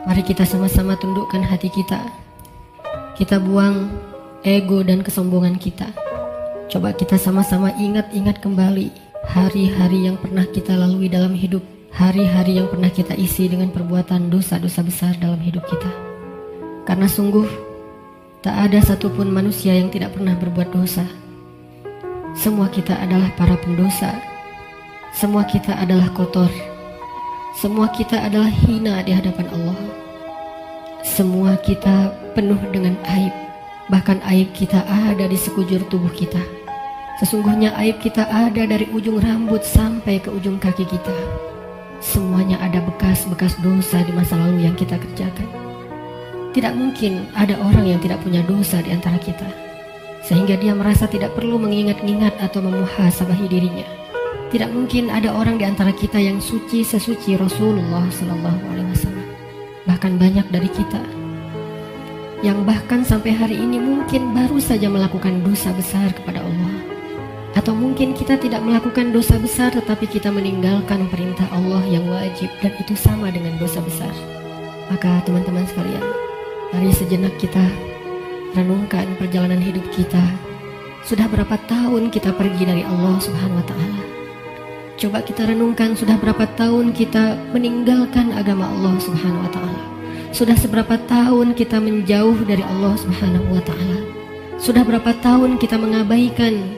Mari kita sama-sama tundukkan hati kita. Kita buang ego dan kesombongan kita. Coba kita sama-sama ingat-ingat kembali hari-hari yang pernah kita lalui dalam hidup. Hari-hari yang pernah kita isi dengan perbuatan dosa-dosa besar dalam hidup kita. Karena sungguh tak ada satupun manusia yang tidak pernah berbuat dosa. Semua kita adalah para pendosa. Semua kita adalah kotor. Semua kita adalah hina di hadapan Allah. Semua kita penuh dengan aib. Bahkan aib kita ada di sekujur tubuh kita. Sesungguhnya aib kita ada dari ujung rambut sampai ke ujung kaki kita. Semuanya ada bekas-bekas dosa di masa lalu yang kita kerjakan. Tidak mungkin ada orang yang tidak punya dosa di antara kita, sehingga dia merasa tidak perlu mengingat-ingat atau memuhasabahi dirinya. Tidak mungkin ada orang di antara kita yang suci sesuci Rasulullah SAW. Bahkan banyak dari kita yang bahkan sampai hari ini mungkin baru saja melakukan dosa besar kepada Allah. Atau mungkin kita tidak melakukan dosa besar tetapi kita meninggalkan perintah Allah yang wajib, dan itu sama dengan dosa besar. Maka teman-teman sekalian, mari sejenak kita renungkan perjalanan hidup kita. Sudah berapa tahun kita pergi dari Allah Subhanahu wa Ta'ala? Coba kita renungkan, sudah berapa tahun kita meninggalkan agama Allah Subhanahu wa Ta'ala? Sudah seberapa tahun kita menjauh dari Allah Subhanahu wa Ta'ala? Sudah berapa tahun kita mengabaikan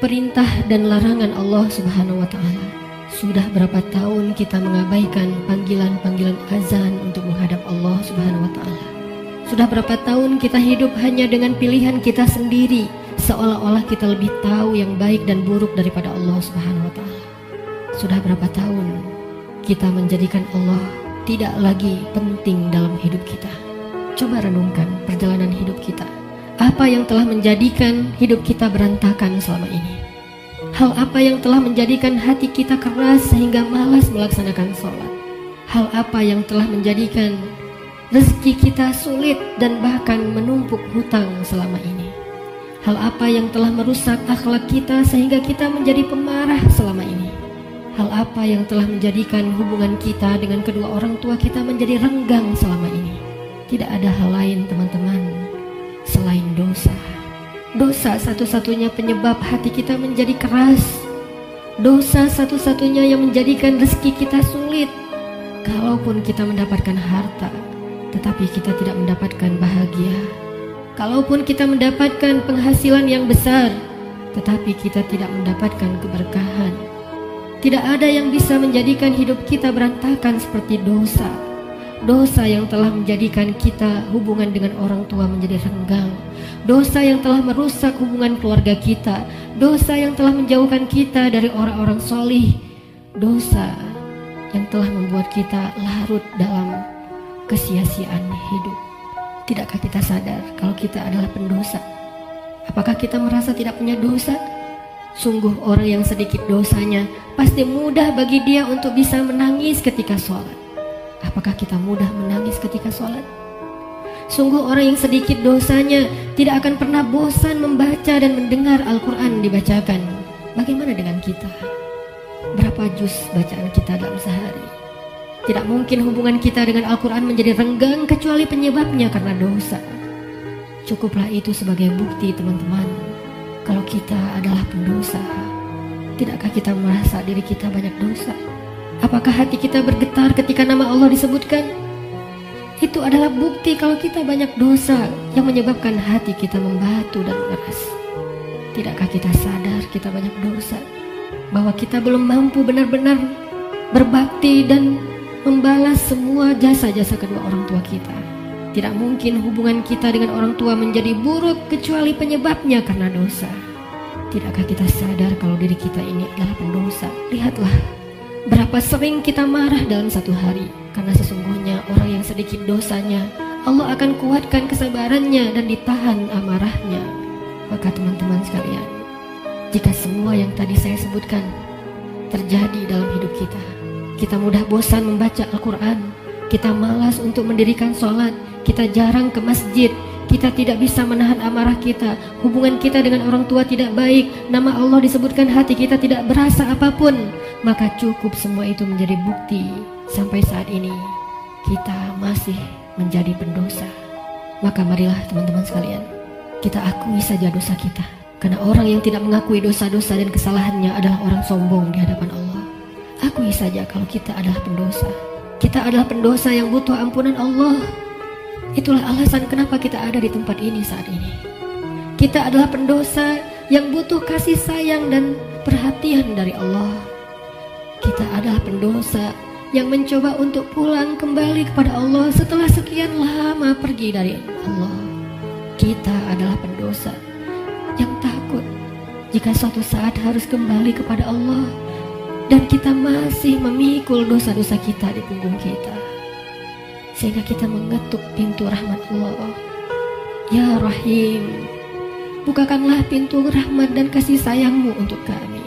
perintah dan larangan Allah Subhanahu wa Ta'ala? Sudah berapa tahun kita mengabaikan panggilan-panggilan azan untuk menghadap Allah Subhanahu wa Ta'ala? Sudah berapa tahun kita hidup hanya dengan pilihan kita sendiri, seolah-olah kita lebih tahu yang baik dan buruk daripada Allah Subhanahu wa Ta'ala? Sudah berapa tahun kita menjadikan Allah tidak lagi penting dalam hidup kita? Coba renungkan perjalanan hidup kita. Apa yang telah menjadikan hidup kita berantakan selama ini? Hal apa yang telah menjadikan hati kita keras sehingga malas melaksanakan sholat? Hal apa yang telah menjadikan rezeki kita sulit dan bahkan menumpuk hutang selama ini? Hal apa yang telah merusak akhlak kita sehingga kita menjadi pemarah selama ini? Hal apa yang telah menjadikan hubungan kita dengan kedua orang tua kita menjadi renggang selama ini? Tidak ada hal lain teman-teman selain dosa. Dosa satu-satunya penyebab hati kita menjadi keras. Dosa satu-satunya yang menjadikan rezeki kita sulit. Kalaupun kita mendapatkan harta, tetapi kita tidak mendapatkan bahagia. Kalaupun kita mendapatkan penghasilan yang besar, tetapi kita tidak mendapatkan keberkahan. Tidak ada yang bisa menjadikan hidup kita berantakan seperti dosa. Dosa yang telah menjadikan kita hubungan dengan orang tua menjadi renggang. Dosa yang telah merusak hubungan keluarga kita. Dosa yang telah menjauhkan kita dari orang-orang solih. Dosa yang telah membuat kita larut dalam kesia-siaan hidup. Tidakkah kita sadar kalau kita adalah pendosa? Apakah kita merasa tidak punya dosa? Sungguh orang yang sedikit dosanya pasti mudah bagi dia untuk bisa menangis ketika sholat. Apakah kita mudah menangis ketika sholat? Sungguh orang yang sedikit dosanya tidak akan pernah bosan membaca dan mendengar Al-Quran dibacakan. Bagaimana dengan kita? Berapa juz bacaan kita dalam sehari? Tidak mungkin hubungan kita dengan Al-Quran menjadi renggang kecuali penyebabnya karena dosa. Cukuplah itu sebagai bukti teman-teman, kalau kita adalah pendosa. Tidakkah kita merasa diri kita banyak dosa? Apakah hati kita bergetar ketika nama Allah disebutkan? Itu adalah bukti kalau kita banyak dosa yang menyebabkan hati kita membatu dan mengeras. Tidakkah kita sadar kita banyak dosa? Bahwa kita belum mampu benar-benar berbakti dan membalas semua jasa-jasa kedua orang tua kita. Tidak mungkin hubungan kita dengan orang tua menjadi buruk kecuali penyebabnya karena dosa. Tidakkah kita sadar kalau diri kita ini adalah pendosa? Lihatlah berapa sering kita marah dalam satu hari. Karena sesungguhnya orang yang sedikit dosanya, Allah akan kuatkan kesabarannya dan ditahan amarahnya. Maka teman-teman sekalian, jika semua yang tadi saya sebutkan terjadi dalam hidup kita, kita mudah bosan membaca Al-Quran, kita malas untuk mendirikan sholat, kita jarang ke masjid, kita tidak bisa menahan amarah kita, hubungan kita dengan orang tua tidak baik, nama Allah disebutkan hati kita tidak berasa apapun, maka cukup semua itu menjadi bukti sampai saat ini kita masih menjadi pendosa. Maka marilah teman-teman sekalian, kita akui saja dosa kita. Karena orang yang tidak mengakui dosa-dosa dan kesalahannya adalah orang sombong di hadapan Allah. Akui saja kalau kita adalah pendosa. Kita adalah pendosa yang butuh ampunan Allah. Itulah alasan kenapa kita ada di tempat ini saat ini. Kita adalah pendosa yang butuh kasih sayang dan perhatian dari Allah. Kita adalah pendosa yang mencoba untuk pulang kembali kepada Allah setelah sekian lama pergi dari Allah. Kita adalah pendosa yang takut jika suatu saat harus kembali kepada Allah, dan kita masih memikul dosa-dosa kita di punggung kita, sehingga kita mengetuk pintu rahmat Allah. Ya Rahim, bukakanlah pintu rahmat dan kasih sayang-Mu untuk kami.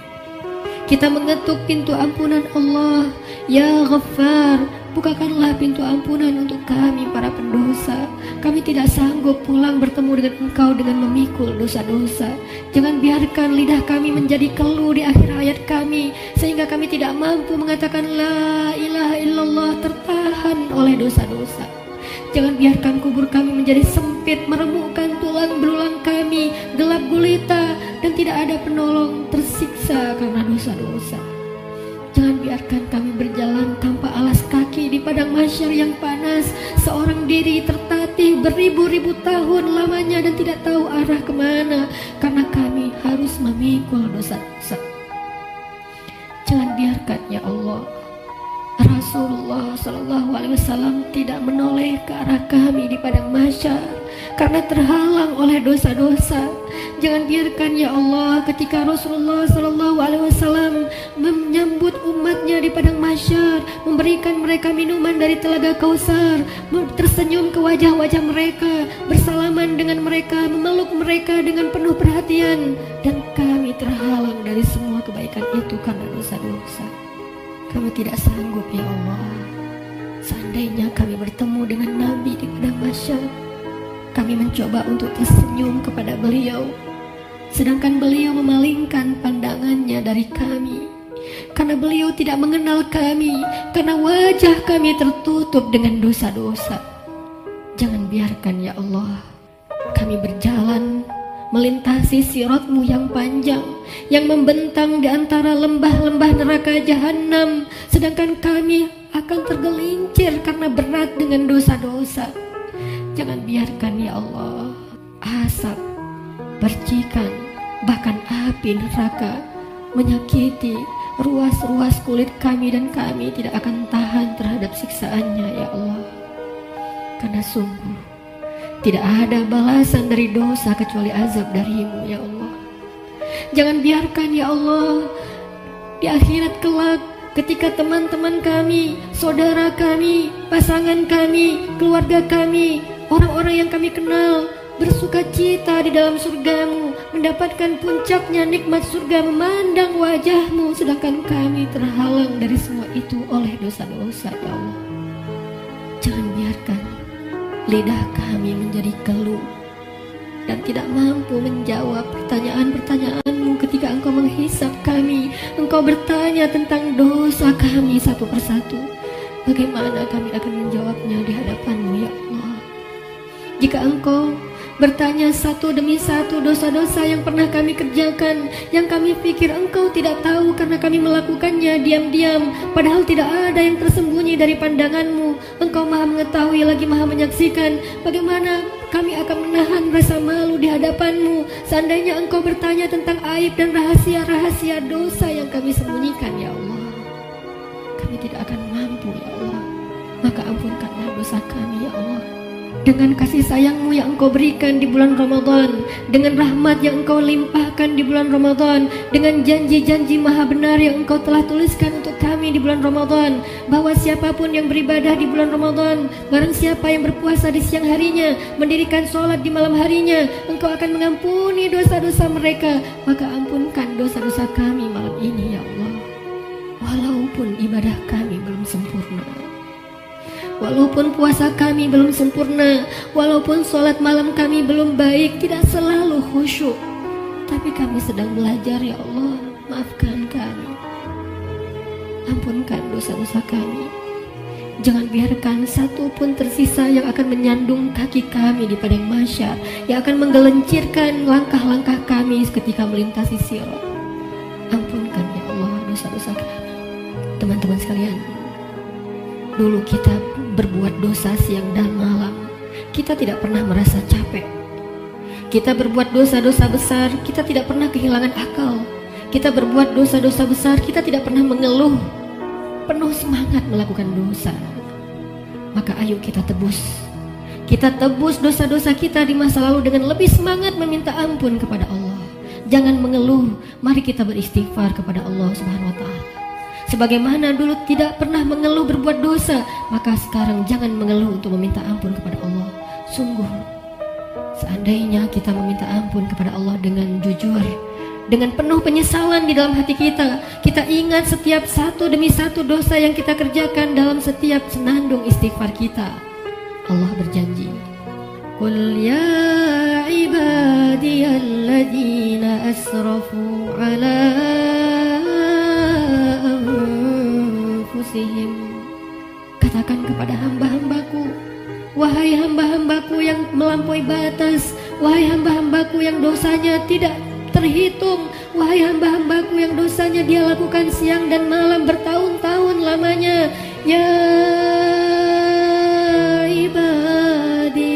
Kita mengetuk pintu ampunan Allah. Ya Ghaffar, bukakanlah pintu ampunan untuk kami para pendosa. Kami tidak sanggup pulang bertemu dengan Engkau dengan memikul dosa-dosa. Jangan biarkan lidah kami menjadi keluh di akhir hayat kami, sehingga kami tidak mampu mengatakan La ilaha illallah, tertahan oleh dosa-dosa. Jangan biarkan kubur kami menjadi sempit, meremukkan tulang belulang kami, gelap gulita, dan tidak ada penolong, tersiksa karena dosa-dosa. Jangan biarkan kami berjalan tanpa alas kaki di padang mahsyar yang panas, seorang diri tertatih beribu-ribu tahun lamanya dan tidak tahu arah kemana, karena kami harus memikul dosa-dosa. Jangan biarkan ya Allah Rasulullah SAW tidak menoleh ke arah kami di padang mahsyar karena terhalang oleh dosa-dosa. Jangan biarkan ya Allah ketika Rasulullah SAW menyambut umatnya di padang mahsyar, memberikan mereka minuman dari telaga Kausar, tersenyum ke wajah-wajah mereka, bersalaman dengan mereka, memeluk mereka dengan penuh perhatian, dan kami terhalang dari semua kebaikan itu karena dosa-dosa. Kami tidak sanggup ya Allah. Seandainya kami bertemu dengan Nabi di padang mahsyar, kami mencoba untuk tersenyum kepada beliau, sedangkan beliau memalingkan pandangannya dari kami, karena beliau tidak mengenal kami, karena wajah kami tertutup dengan dosa-dosa. Jangan biarkan ya Allah kami berjalan melintasi sirat-Mu yang panjang, yang membentang di antara lembah-lembah neraka jahanam, sedangkan kami akan tergelincir karena berat dengan dosa-dosa. Jangan biarkan ya Allah asap, percikan, bahkan api neraka menyakiti ruas-ruas kulit kami, dan kami tidak akan tahan terhadap siksaannya ya Allah. Karena sungguh tidak ada balasan dari dosa kecuali azab dari-Mu ya Allah. Jangan biarkan ya Allah di akhirat kelak ketika teman-teman kami, saudara kami, pasangan kami, keluarga kami, orang-orang yang kami kenal bersuka cita di dalam surga-Mu, mendapatkan puncaknya nikmat surga, memandang wajah-Mu, sedangkan kami terhalang dari semua itu oleh dosa-dosa ya Allah. Jangan biarkan lidah kami menjadi keluh dan tidak mampu menjawab pertanyaan-pertanyaan-Mu ketika Engkau menghisap kami. Engkau bertanya tentang dosa kami satu persatu. Bagaimana kami akan menjawabnya di hadapan-Mu ya Allah? Jika Engkau bertanya satu demi satu dosa-dosa yang pernah kami kerjakan, yang kami pikir Engkau tidak tahu karena kami melakukannya diam-diam, padahal tidak ada yang tersembunyi dari pandangan-Mu. Engkau maha mengetahui lagi maha menyaksikan. Bagaimana kami akan menahan rasa malu di hadapan-Mu seandainya Engkau bertanya tentang aib dan rahasia-rahasia dosa yang kami sembunyikan ya Allah? Kami tidak akan mampu ya Allah. Maka ampunkanlah dosa kami ya Allah. Dengan kasih sayang-Mu yang Engkau berikan di bulan Ramadan, dengan rahmat yang Engkau limpahkan di bulan Ramadan, dengan janji-janji maha benar yang Engkau telah tuliskan untuk kami di bulan Ramadan, bahwa siapapun yang beribadah di bulan Ramadan, barang siapa yang berpuasa di siang harinya, mendirikan sholat di malam harinya, Engkau akan mengampuni dosa-dosa mereka. Maka ampunkan dosa-dosa kami malam ini ya Allah. Walaupun ibadah kami belum sempurna, walaupun puasa kami belum sempurna, walaupun sholat malam kami belum baik, tidak selalu khusyuk, tapi kami sedang belajar ya Allah. Maafkan kami, ampunkan dosa-dosa kami. Jangan biarkan satu pun tersisa yang akan menyandung kaki kami di padang mahsyar, yang akan menggelincirkan langkah-langkah kami ketika melintasi sirat. Ampunkan ya Allah dosa-dosa kami. Teman-teman sekalian, dulu kita berbuat dosa siang dan malam, kita tidak pernah merasa capek. Kita berbuat dosa-dosa besar, kita tidak pernah kehilangan akal. Kita berbuat dosa-dosa besar, kita tidak pernah mengeluh, penuh semangat melakukan dosa. Maka ayo kita tebus. Kita tebus dosa-dosa kita di masa lalu dengan lebih semangat meminta ampun kepada Allah. Jangan mengeluh, mari kita beristighfar kepada Allah Subhanahu wa taala. Sebagaimana dulu tidak pernah mengeluh berbuat dosa, maka sekarang jangan mengeluh untuk meminta ampun kepada Allah. Sungguh, seandainya kita meminta ampun kepada Allah dengan jujur, dengan penuh penyesalan di dalam hati kita, kita ingat setiap satu demi satu dosa yang kita kerjakan dalam setiap senandung istighfar kita. Allah berjanji, Qul ya ibadiyalladzina asrafu ala anfusihim. Katakan kepada hamba-hambaku, wahai hamba-hambaku yang melampaui batas, wahai hamba-hambaku yang dosanya tidak terhitung, wahai hamba-hambaku yang dosanya dia lakukan siang dan malam bertahun-tahun lamanya, ya ibadi.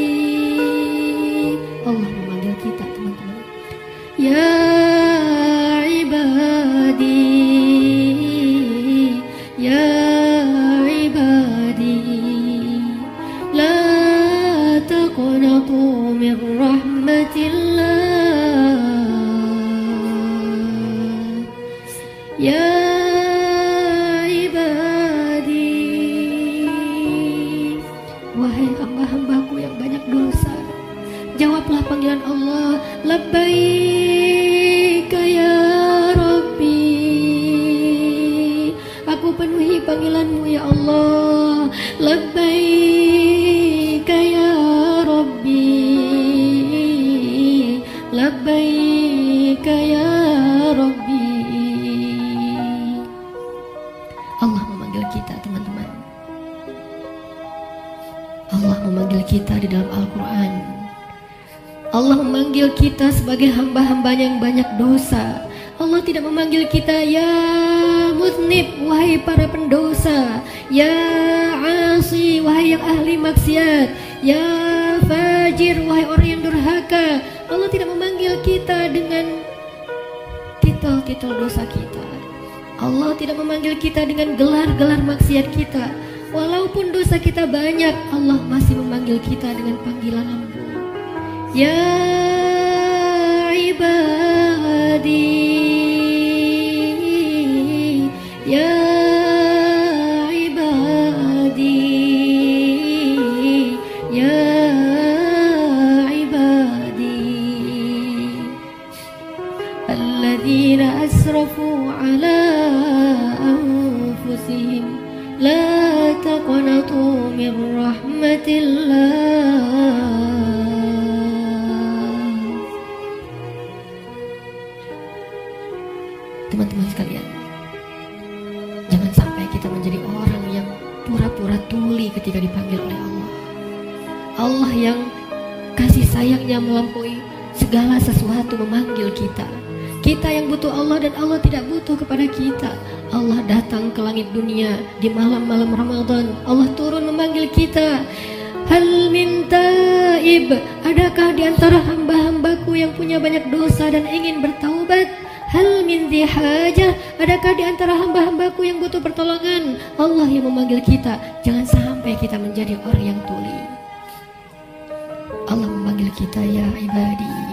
Allah memanggil kita, teman-teman. Ya ibadi, ya ibadi, la taqnatu min rahmatillah. Ya ibadi, wahai hamba-hambaku yang banyak dosa, jawablah panggilan Allah. Labbaika ya Rabbi, aku penuhi panggilanmu ya Allah. Labbaika ya Rabbi, labbaika ya Rabbi. Allah memanggil kita, teman-teman. Allah memanggil kita di dalam Al-Quran. Allah memanggil kita sebagai hamba-hambanya yang banyak dosa. Allah tidak memanggil kita ya muznib, wahai para pendosa, ya asi, wahai yang ahli maksiat, ya fajir, wahai orang yang durhaka. Allah tidak memanggil kita dengan titel-titel dosa kita. Allah tidak memanggil kita dengan gelar-gelar maksiat kita. Walaupun dosa kita banyak, Allah masih memanggil kita dengan panggilan lembut. Ya ibadi, ya ibadi, ya ibadi, alladzina asrafu ala anfusihim, la taqnatu min rahmatillah. Teman-teman sekalian, jangan sampai kita menjadi orang yang pura-pura tuli ketika dipanggil oleh Allah. Allah yang kasih sayangnya melampaui segala sesuatu memanggil kita. Kita yang butuh Allah dan Allah tidak butuh kepada kita. Allah datang ke langit dunia di malam-malam Ramadan. Allah turun memanggil kita. Hal min taib, adakah di antara hamba-hambaku yang punya banyak dosa dan ingin bertaubat? Hal min dihajah, adakah di antara hamba-hambaku yang butuh pertolongan? Allah yang memanggil kita. Jangan sampai kita menjadi orang yang tuli. Allah memanggil kita, ya ibadi,